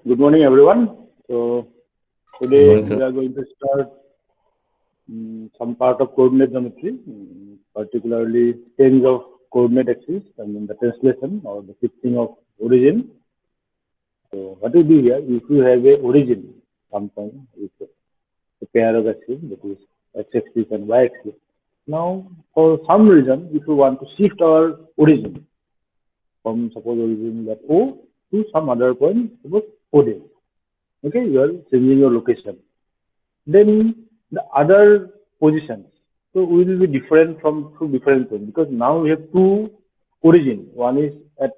Good morning, everyone. So Good today morning, we sir. are going to start some part of coordinate geometry, particularly change of coordinate axis and then the translation or the shifting of origin. So what we do here, if you have a origin, sometime with a pair of axes, that is x-axis and y-axis. Now, for some reason, if you want to shift our origin from suppose origin at O to some other point, suppose O day. Okay, you are changing your location. Then the other positions so will be different from two different points because now we have two origin. One is at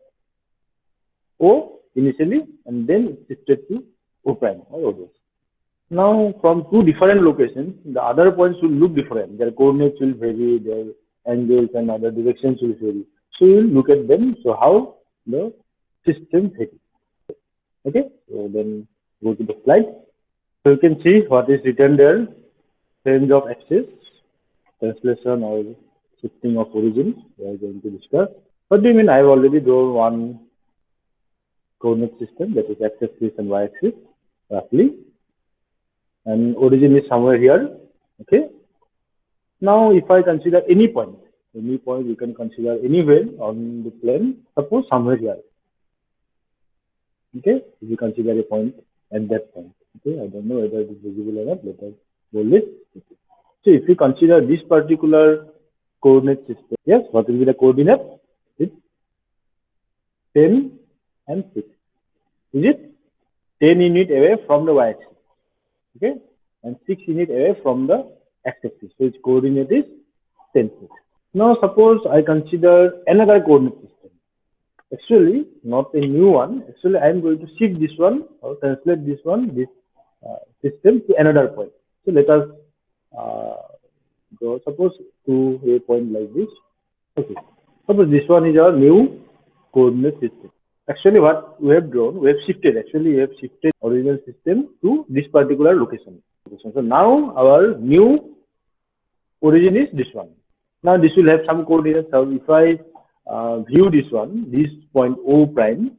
O initially and then it's shifted to O prime or O dash. Now from two different locations, the other points will look different. Their coordinates will vary, their angles and other directions will vary. So we will look at them. So how the system varies. Okay, so then go to the slide. So you can see what is written there, change of axis, translation or shifting of origin, we are going to discuss. What do you mean? I have already drawn one coordinate system that is x-axis and y-axis roughly, and origin is somewhere here. Okay. Now, if I consider any point you can consider anywhere on the plane, suppose somewhere here. Okay, if you consider a point at that point. Okay, I don't know whether it is visible or not. Let us bold it. Okay. So if you consider this particular coordinate system, yes, what will be the coordinate? It's 10 and 6. Is it 10 unit away from the y-axis? Okay, and 6 unit away from the x-axis. So its coordinate is 10, 6. Now suppose I consider another coordinate system. Actually, not a new one. Actually, I am going to shift this one or translate this system to another point. So let us go suppose to a point like this. Okay. Suppose this one is our new coordinate system. Actually, what we have drawn, we have shifted. Actually, we have shifted original system to this particular location. So now our new origin is this one. Now this will have some coordinates. So if I view this one, this point O prime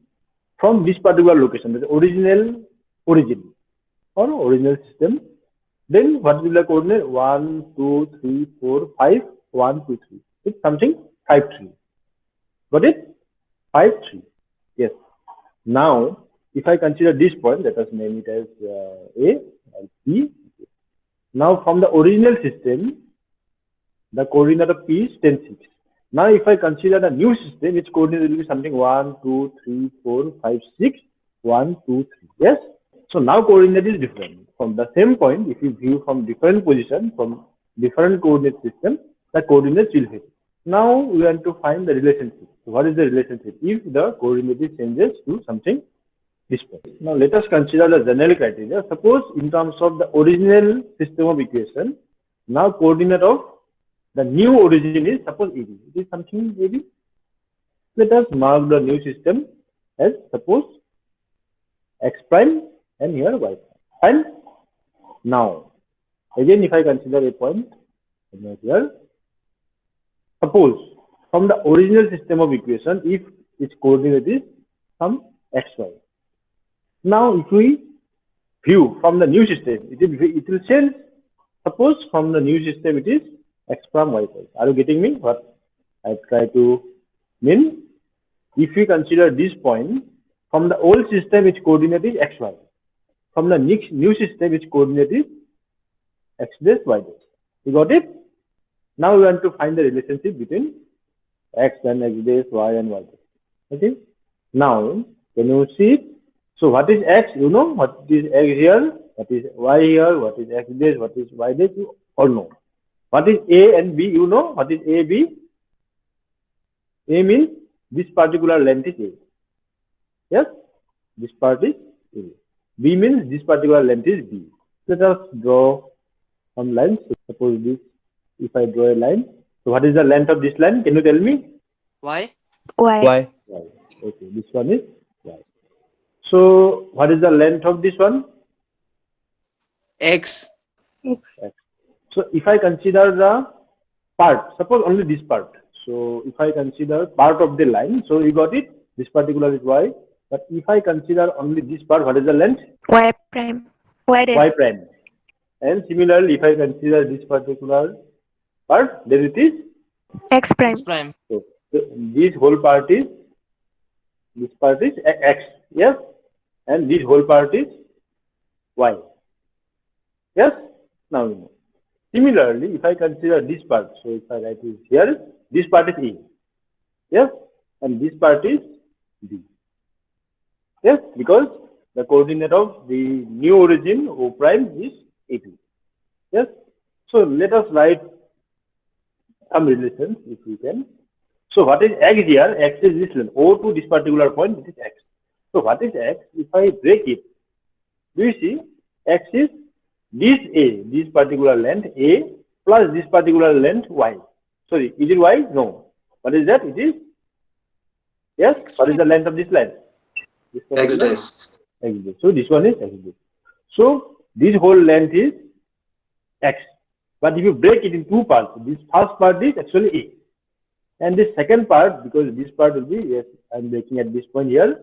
from this particular location, the original origin or original system, then what will the coordinate? 1, 2, 3, 4, 5, 1, 2, 3. It's something 5, 3. Got it? 5, 3. Yes. Now, if I consider this point, let us name it as A and P. Now, from the original system, the coordinate of P is 10, 6. Now, if I consider the new system, its coordinate will be something 1, 2, 3, 4, 5, 6, 1, 2, 3. Yes? So now coordinate is different. From the same point, if you view from different position, from different coordinate system, the coordinates will vary. Now we want to find the relationship. So what is the relationship? If the coordinate changes to something this point. Now let us consider the general criteria. Suppose in terms of the original system of equation, now coordinate of the new origin is suppose AB. It is something AB. Let us mark the new system as suppose x prime and here y prime. And now, again, if I consider a point here, suppose from the original system of equation, if its coordinate is some xy. Now, if we view from the new system, it will change. Suppose from the new system it is x prime y prime. Are you getting me? What I try to mean? If we consider this point, from the old system its coordinate is xy. From the new system its coordinate is x dash y dash. You got it? Now we want to find the relationship between x and x dash, y and y dash. Okay. Now can you see it? So what is x? You know what is x here? What is y here? What is x dash? What is y dash? You all know. What is a and b? You know what is a, b? A means this particular length is a. Yes, this part is a. B means this particular length is b. Let us draw some lines. So suppose this, if I draw a line. So what is the length of this line? Can you tell me? Y. Y. Y. Y. Okay, this one is y. So what is the length of this one? X. X. So if I consider the part, suppose only this part. So if I consider part of the line, so you got it. This particular is y. But if I consider only this part, what is the length? Y prime. Y Y dash. prime. And similarly, if I consider this particular part, then it is X X prime. prime. so this whole part is x, yes, and this whole part is y, yes. Now you know. Similarly, if I consider this part, so if I write it here, this part is A, yes, and this part is B, yes, because the coordinate of the new origin O prime is A2, yes. So let us write some relations if we can. So what is x here? X is this length. O to this particular point, it is x. So what is x? If I break it, do you see? X is this A, this particular length A plus this particular length y. Sorry, is it y? No. What is that? It is, yes. What is the length of this line? This X particular dash. x dash. So this one is x dash. So this whole length is x. But if you break it in two parts, this first part is actually A. And this second part, because this part will be, yes, I'm breaking at this point here.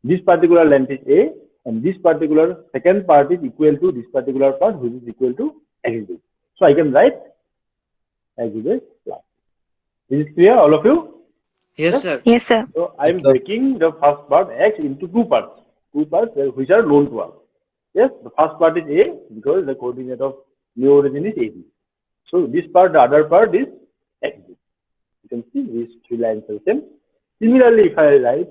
This particular length is A, and this particular second part is equal to this particular part, which is equal to x dash. So I can write x dash plus. Is it clear, all of you? Yes, sir. Yes, sir. So I'm breaking the first part x into two parts which are known to us. Yes, the first part is A because the coordinate of new origin is AB. So this part, the other part is x. You can see these three lines are same. Similarly, if I write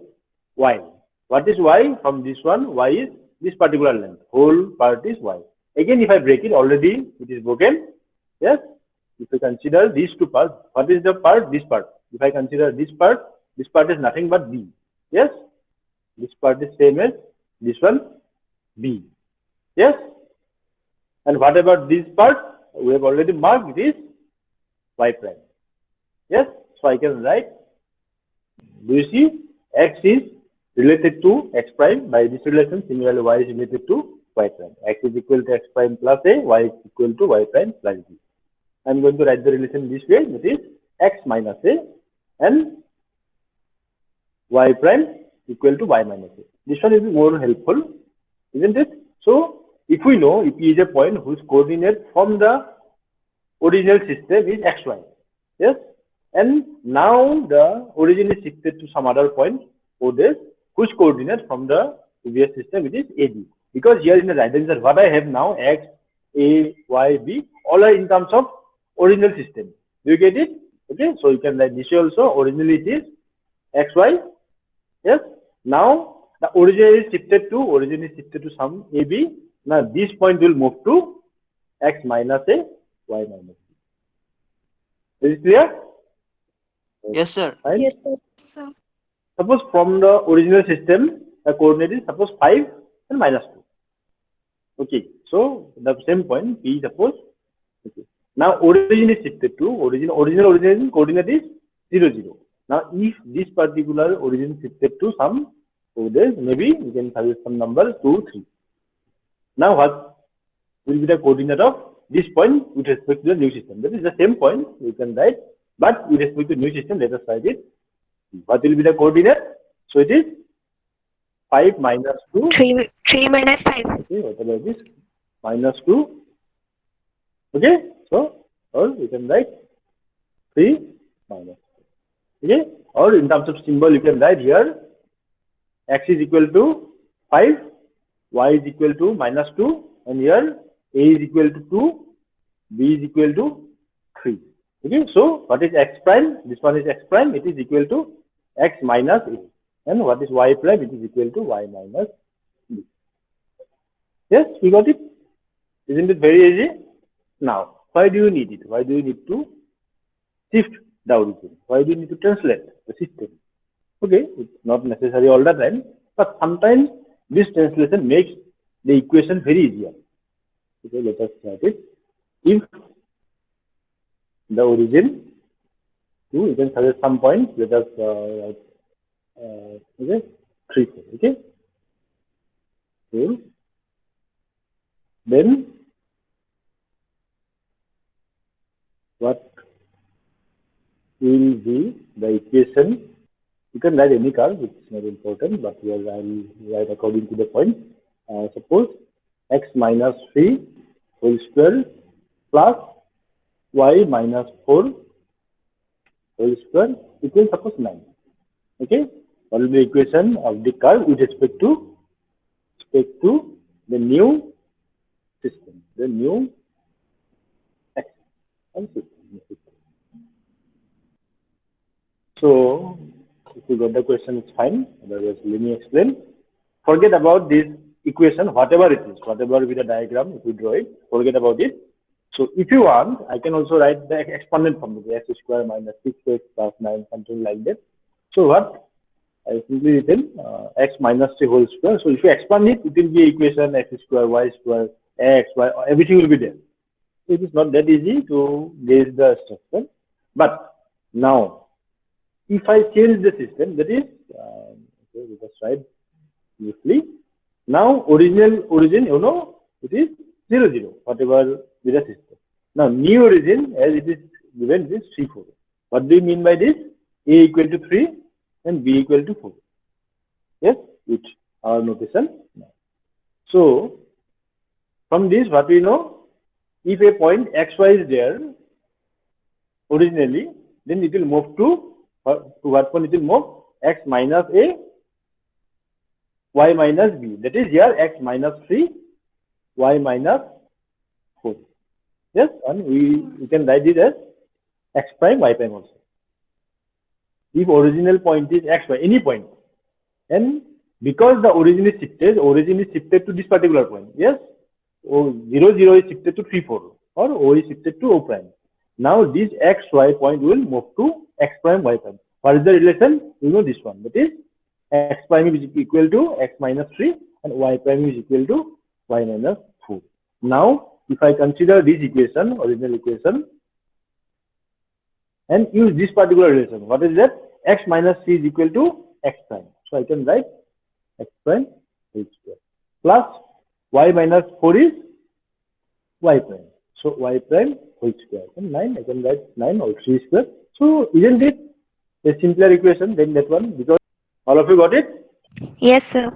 y, what is y from this one? Y is this particular length. Whole part is y. Again, if I break it, already it is broken. Yes. If I consider these two parts, what is the part? This part. If I consider this part is nothing but b. Yes. This part is same as this one, b. Yes. And what about this part? We have already marked this y prime. Yes. So I can write, do you see, x is related to x prime by this relation. Similarly, y is related to y prime. X is equal to x prime plus a, y is equal to y prime plus b. I'm going to write the relation this way, that is x minus a and y prime equal to y minus a. This one will be more helpful, isn't it? So if we know if P is a point whose coordinate from the original system is xy, yes, and now the origin is shifted to some other point O dash whose coordinate from the previous system it is AB. Because here in the right hand side, what I have now x, a, y, b, all are in terms of original system. Do you get it? Okay, so you can write this also. Originally it is xy. Yes. Now the origin is shifted to some AB. Now this point will move to x minus a, y minus b. Is it clear? Yes, sir. Fine. Yes, sir. Suppose from the original system, the coordinate is suppose 5 and minus 2. Okay, so the same point P suppose. Okay. Now origin is shifted to original origin coordinate is 0, 0. Now if this particular origin shifted to some coordinate, maybe we can suggest some number 2, 3. Now what will be the coordinate of this point with respect to the new system? That is the same point you can write, but with respect to new system, let us write it. What will be the coordinate? So it is 5 minus 2. 3 minus 5. Okay, what about this? Minus 2. Okay, so, or you can write 3 minus 2. Okay, or in terms of symbol, you can write here x is equal to 5, y is equal to minus 2, and here a is equal to 2, b is equal to 3. Okay, so what is x prime? This one is x prime, it is equal to x minus a. And what is y prime? It is equal to y minus b. Yes, we got it. Isn't it very easy? Now, why do you need it? Why do you need to shift the origin? Why do you need to translate the system? Okay, it's not necessary all the time, but sometimes this translation makes the equation very easier. Okay, let us write it. If the origin, you can suggest some points. Let us write. Okay, 3, 4. Okay, so then what will be the equation You can write any curve, it's not important, but here I'll write according to the point. Suppose x minus 3 whole square plus y minus 4 whole square equals suppose 9. Okay, what will be the equation of the curve with respect to the new system, the new x and system. So, if you got the question, it's fine. Otherwise, let me explain. Forget about this equation, whatever it is, whatever with the diagram, if you draw it, forget about it. So, if you want, I can also write the exponent from the x square minus 6x plus 9, something like that. So, what? I simply written x minus 3 whole square. So, if you expand it, it will be equation x square, y square, x, y, everything will be there. So, it is not that easy to gauge the structure. But now, if I change the system, that is, okay, let us write briefly. Now, origin, you know, it is 0, 0, whatever with the system. Now, new origin, as it is given, is 3, 4. What do you mean by this? A equal to 3 and B equal to 4. Yes, which our notation. So, from this, what we know, if a point xy is there originally, then it will move to what point it will move? X minus a, y minus b. That is here x minus 3, y minus 4. Yes, and we can write it as x prime, y prime also. If original point is x, y, any point, and because the origin is shifted to this particular point. Yes, 0, 0 is shifted to 3, 4, or O is shifted to O prime. Now this x, y point will move to x prime, y prime. What is the relation? You know this one. That is x prime is equal to x minus 3 and y prime is equal to y minus 4. Now, if I consider this equation, original equation, and use this particular relation, what is that? X minus 3 is equal to x prime. So I can write x prime whole square plus y minus 4 is y prime. So y prime whole square, and 9, I can write 9 or 3 square. So isn't it a simpler equation than that one? Because all of you got it? Yes, sir.